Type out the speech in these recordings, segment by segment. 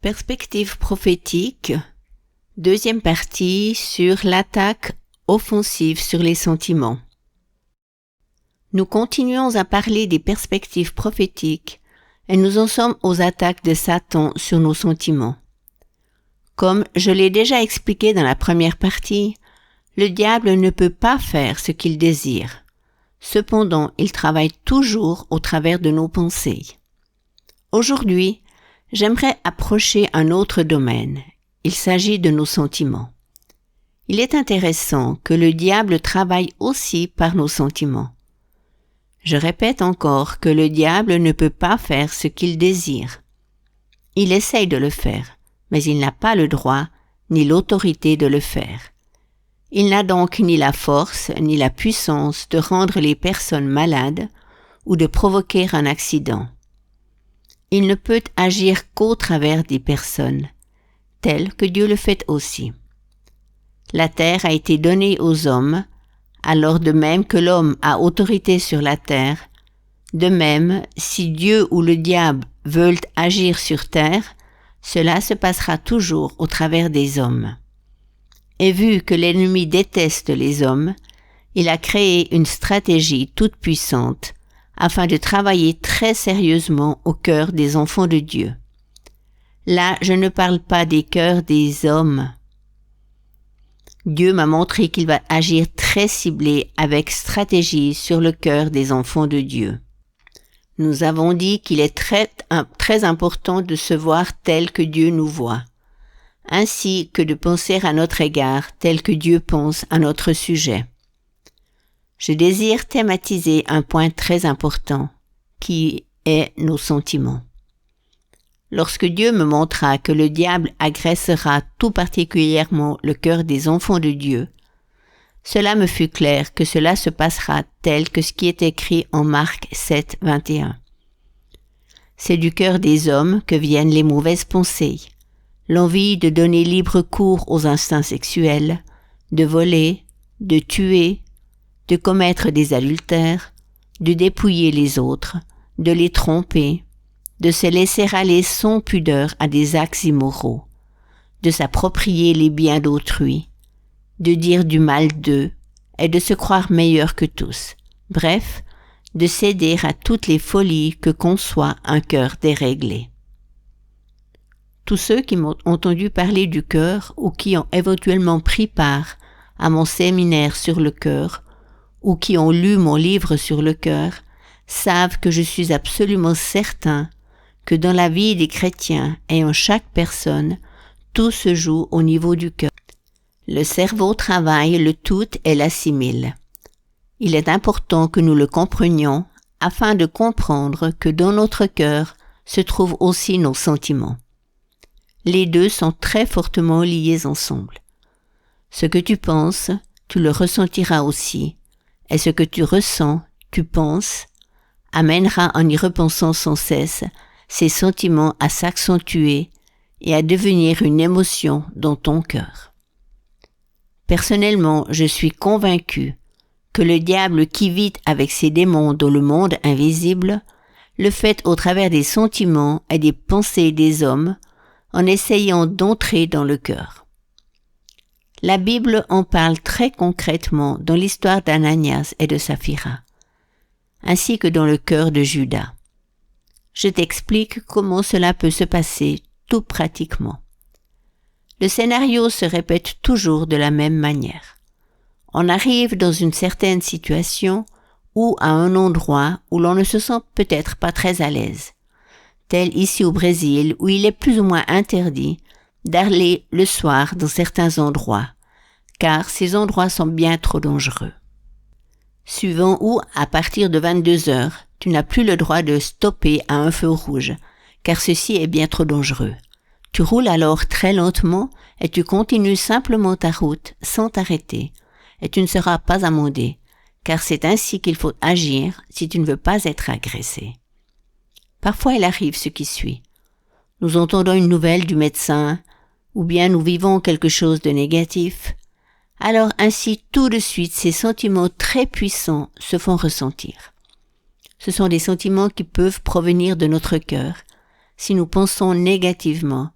Perspective prophétique, deuxième partie sur l'attaque offensive sur les sentiments. Nous continuons à parler des perspectives prophétiques et nous en sommes aux attaques de Satan sur nos sentiments. Comme je l'ai déjà expliqué dans la première partie, le diable ne peut pas faire ce qu'il désire. Cependant, il travaille toujours au travers de nos pensées. Aujourd'hui, j'aimerais approcher un autre domaine. Il s'agit de nos sentiments. Il est intéressant que le diable travaille aussi par nos sentiments. Je répète encore que le diable ne peut pas faire ce qu'il désire. Il essaye de le faire, mais il n'a pas le droit ni l'autorité de le faire. Il n'a donc ni la force ni la puissance de rendre les personnes malades ou de provoquer un accident. Il ne peut agir qu'au travers des personnes, tel que Dieu le fait aussi. La terre a été donnée aux hommes, alors de même que l'homme a autorité sur la terre, de même, si Dieu ou le diable veulent agir sur terre, cela se passera toujours au travers des hommes. Et vu que l'ennemi déteste les hommes, il a créé une stratégie toute puissante afin de travailler très sérieusement au cœur des enfants de Dieu. Là, je ne parle pas des cœurs des hommes. Dieu m'a montré qu'il va agir très ciblé avec stratégie sur le cœur des enfants de Dieu. Nous avons dit qu'il est très important de se voir tel que Dieu nous voit, ainsi que de penser à notre égard tel que Dieu pense à notre sujet. Je désire thématiser un point très important, qui est nos sentiments. Lorsque Dieu me montra que le diable agressera tout particulièrement le cœur des enfants de Dieu, cela me fut clair que cela se passera tel que ce qui est écrit en Marc 7, 21. C'est du cœur des hommes que viennent les mauvaises pensées, l'envie de donner libre cours aux instincts sexuels, de voler, de tuer, de commettre des adultères, de dépouiller les autres, de les tromper, de se laisser aller sans pudeur à des actes immoraux, de s'approprier les biens d'autrui, de dire du mal d'eux et de se croire meilleur que tous, bref, de céder à toutes les folies que conçoit un cœur déréglé. Tous ceux qui m'ont entendu parler du cœur ou qui ont éventuellement pris part à mon séminaire sur le cœur ou qui ont lu mon livre sur le cœur savent que je suis absolument certain que dans la vie des chrétiens et en chaque personne, tout se joue au niveau du cœur. Le cerveau travaille le tout et l'assimile. Il est important que nous le comprenions afin de comprendre que dans notre cœur se trouvent aussi nos sentiments. Les deux sont très fortement liés ensemble. Ce que tu penses, tu le ressentiras aussi, et ce que tu ressens, tu penses, amènera en y repensant sans cesse ces sentiments à s'accentuer et à devenir une émotion dans ton cœur. Personnellement, je suis convaincu que le diable qui vit avec ses démons dans le monde invisible le fait au travers des sentiments et des pensées des hommes en essayant d'entrer dans le cœur. La Bible en parle très concrètement dans l'histoire d'Ananias et de Saphira, ainsi que dans le cœur de Judas. Je t'explique comment cela peut se passer tout pratiquement. Le scénario se répète toujours de la même manière. On arrive dans une certaine situation ou à un endroit où l'on ne se sent peut-être pas très à l'aise, tel ici au Brésil où il est plus ou moins interdit d'aller le soir dans certains endroits, car ces endroits sont bien trop dangereux. Suivant où, à partir de 22 heures, tu n'as plus le droit de stopper à un feu rouge, car ceci est bien trop dangereux. Tu roules alors très lentement et tu continues simplement ta route sans t'arrêter, et tu ne seras pas amendé, car c'est ainsi qu'il faut agir si tu ne veux pas être agressé. Parfois il arrive ce qui suit. Nous entendons une nouvelle du médecin, ou bien nous vivons quelque chose de négatif, alors ainsi tout de suite ces sentiments très puissants se font ressentir. Ce sont des sentiments qui peuvent provenir de notre cœur, si nous pensons négativement,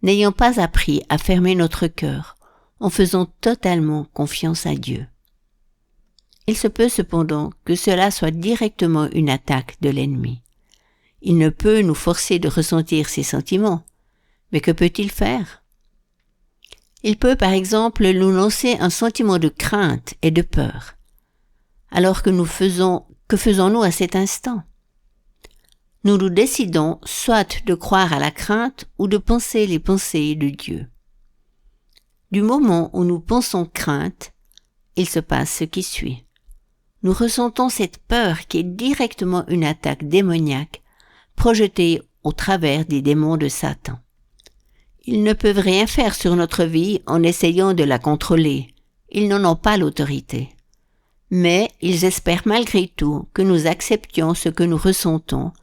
n'ayant pas appris à fermer notre cœur en faisant totalement confiance à Dieu. Il se peut cependant que cela soit directement une attaque de l'ennemi. Il ne peut nous forcer de ressentir ces sentiments, mais que peut-il faire? Il peut par exemple nous lancer un sentiment de crainte et de peur. Alors que faisons-nous à cet instant? Nous nous décidons soit de croire à la crainte ou de penser les pensées de Dieu. Du moment où nous pensons crainte, il se passe ce qui suit. Nous ressentons cette peur qui est directement une attaque démoniaque projetée au travers des démons de Satan. Ils ne peuvent rien faire sur notre vie en essayant de la contrôler. Ils n'en ont pas l'autorité. Mais ils espèrent malgré tout que nous acceptions ce que nous ressentons,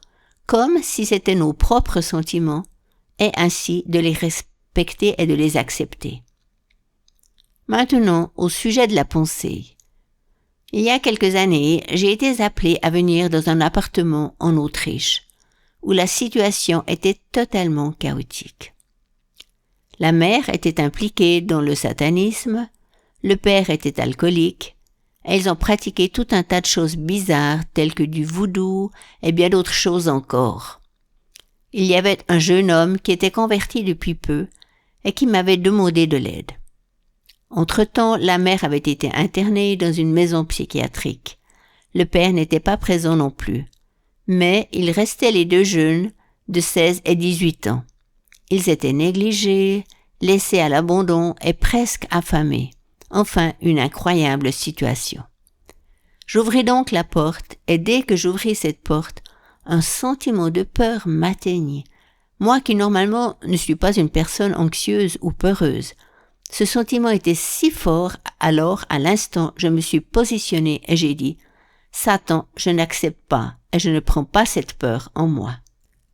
comme si c'étaient nos propres sentiments, et ainsi de les respecter et de les accepter. Maintenant, au sujet de la pensée. Il y a quelques années, j'ai été appelée à venir dans un appartement en Autriche, où la situation était totalement chaotique. La mère était impliquée dans le satanisme, le père était alcoolique, et ils ont pratiqué tout un tas de choses bizarres telles que du voodoo et bien d'autres choses encore. Il y avait un jeune homme qui était converti depuis peu et qui m'avait demandé de l'aide. Entre-temps, la mère avait été internée dans une maison psychiatrique. Le père n'était pas présent non plus, mais il restait les deux jeunes de 16 et 18 ans. Ils étaient négligés, laissés à l'abandon et presque affamés. Enfin, une incroyable situation. J'ouvris donc la porte et dès que j'ouvris cette porte, un sentiment de peur m'atteignit. Moi qui normalement ne suis pas une personne anxieuse ou peureuse. Ce sentiment était si fort, alors à l'instant je me suis positionnée et j'ai dit « Satan, je n'accepte pas et je ne prends pas cette peur en moi.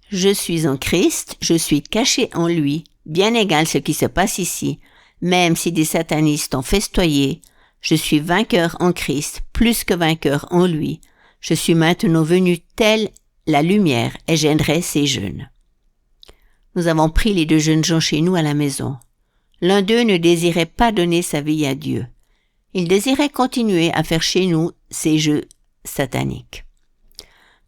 Je suis en Christ, je suis caché en lui, bien égal ce qui se passe ici, même si des satanistes ont festoyé, je suis vainqueur en Christ, plus que vainqueur en lui. Je suis maintenant venu telle la lumière et j'aiderai ces jeunes. » Nous avons pris les deux jeunes gens chez nous à la maison. L'un d'eux ne désirait pas donner sa vie à Dieu. Il désirait continuer à faire chez nous ces jeux sataniques.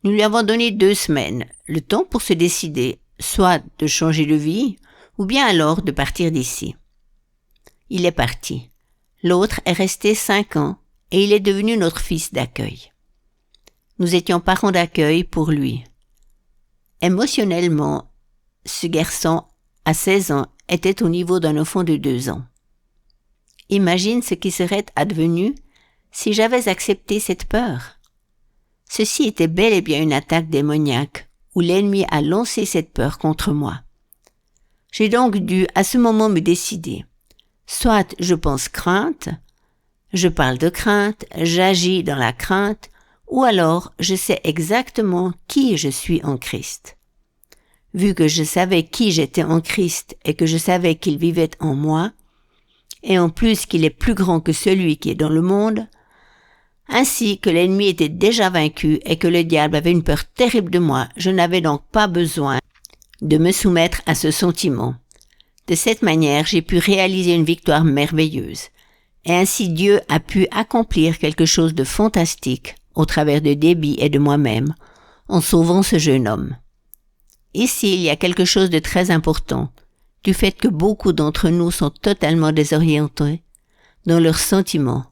Nous lui avons donné 2 semaines, le temps pour se décider, soit de changer de vie, ou bien alors de partir d'ici. Il est parti. L'autre est resté 5 ans et il est devenu notre fils d'accueil. Nous étions parents d'accueil pour lui. Émotionnellement, ce garçon, à 16 ans, était au niveau d'un enfant de 2 ans. Imagine ce qui serait advenu si j'avais accepté cette peur. Ceci était bel et bien une attaque démoniaque, où l'ennemi a lancé cette peur contre moi. J'ai donc dû à ce moment me décider. Soit je pense crainte, je parle de crainte, j'agis dans la crainte, ou alors je sais exactement qui je suis en Christ. Vu que je savais qui j'étais en Christ et que je savais qu'il vivait en moi, et en plus qu'il est plus grand que celui qui est dans le monde, ainsi que l'ennemi était déjà vaincu et que le diable avait une peur terrible de moi, je n'avais donc pas besoin de me soumettre à ce sentiment. De cette manière, j'ai pu réaliser une victoire merveilleuse, et ainsi Dieu a pu accomplir quelque chose de fantastique au travers de Debbie et de moi-même, en sauvant ce jeune homme. Ici, il y a quelque chose de très important, du fait que beaucoup d'entre nous sont totalement désorientés dans leurs sentiments.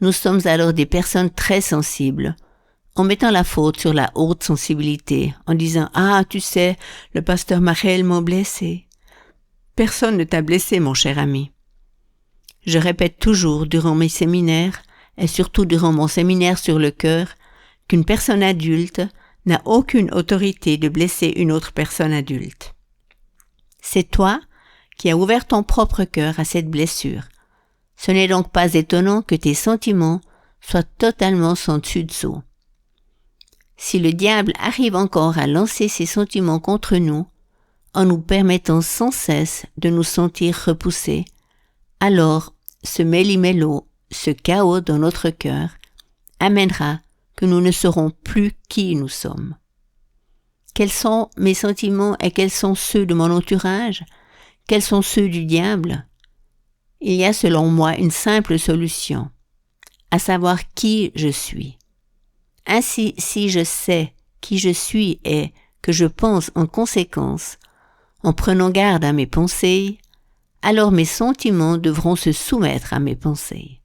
Nous sommes alors des personnes très sensibles, en mettant la faute sur la haute sensibilité, en disant « Ah, tu sais, le pasteur m'a réellement blessé. » Personne ne t'a blessé, mon cher ami. Je répète toujours durant mes séminaires, et surtout durant mon séminaire sur le cœur, qu'une personne adulte n'a aucune autorité de blesser une autre personne adulte. C'est toi qui as ouvert ton propre cœur à cette blessure. Ce n'est donc pas étonnant que tes sentiments soient totalement sans dessus-dessous. Si le diable arrive encore à lancer ses sentiments contre nous, en nous permettant sans cesse de nous sentir repoussés, alors ce méli-mélo, ce chaos dans notre cœur, amènera que nous ne saurons plus qui nous sommes. Quels sont mes sentiments et quels sont ceux de mon entourage? Quels sont ceux du diable? Il y a selon moi une simple solution, à savoir qui je suis. Ainsi, si je sais qui je suis et que je pense en conséquence, en prenant garde à mes pensées, alors mes sentiments devront se soumettre à mes pensées.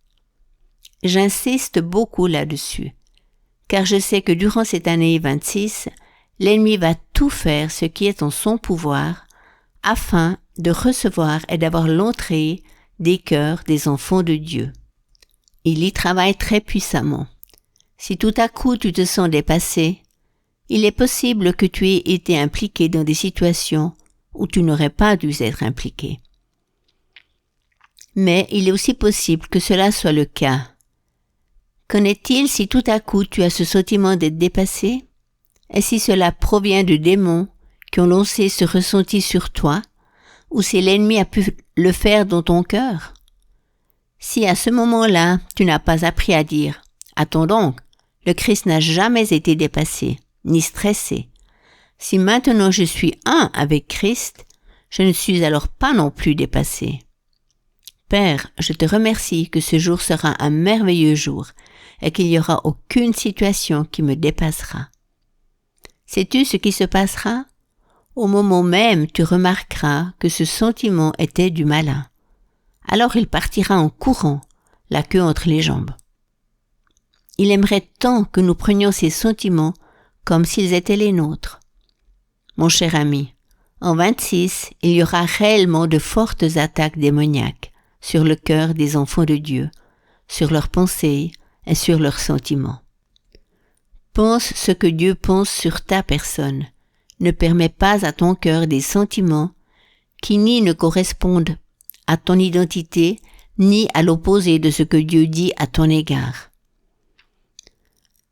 J'insiste beaucoup là-dessus, car je sais que durant cette année 26, l'ennemi va tout faire ce qui est en son pouvoir afin de recevoir et d'avoir l'entrée des cœurs des enfants de Dieu. Il y travaille très puissamment. Si tout à coup tu te sens dépassé, il est possible que tu aies été impliqué dans des situations où tu n'aurais pas dû être impliqué. Mais il est aussi possible que cela soit le cas. Qu'en est-il si tout à coup tu as ce sentiment d'être dépassé? Et si cela provient de démons qui ont lancé ce ressenti sur toi, ou si l'ennemi a pu le faire dans ton cœur? Si à ce moment-là, tu n'as pas appris à dire « Attends donc, le Christ n'a jamais été dépassé, ni stressé. Si maintenant je suis un avec Christ, je ne suis alors pas non plus dépassé. » Père, je te remercie que ce jour sera un merveilleux jour et qu'il n'y aura aucune situation qui me dépassera. Sais-tu ce qui se passera? Au moment même, tu remarqueras que ce sentiment était du malin. Alors il partira en courant, la queue entre les jambes. Il aimerait tant que nous prenions ces sentiments comme s'ils étaient les nôtres. Mon cher ami, en 26, il y aura réellement de fortes attaques démoniaques sur le cœur des enfants de Dieu, sur leurs pensées et sur leurs sentiments. Pense ce que Dieu pense sur ta personne. Ne permets pas à ton cœur des sentiments qui ni ne correspondent à ton identité, ni à l'opposé de ce que Dieu dit à ton égard.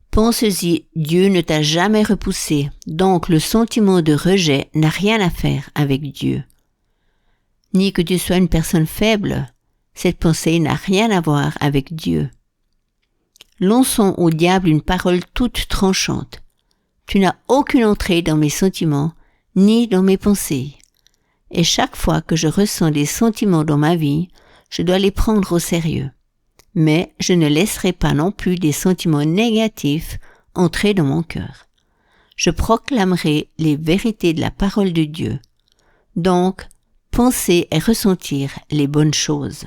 Pense-y, Dieu ne t'a jamais repoussé, donc le sentiment de rejet n'a rien à faire avec Dieu. Ni que tu sois une personne faible, cette pensée n'a rien à voir avec Dieu. Lançons au diable une parole toute tranchante. Tu n'as aucune entrée dans mes sentiments, ni dans mes pensées. Et chaque fois que je ressens des sentiments dans ma vie, je dois les prendre au sérieux. Mais je ne laisserai pas non plus des sentiments négatifs entrer dans mon cœur. Je proclamerai les vérités de la parole de Dieu. Donc, penser et ressentir les bonnes choses.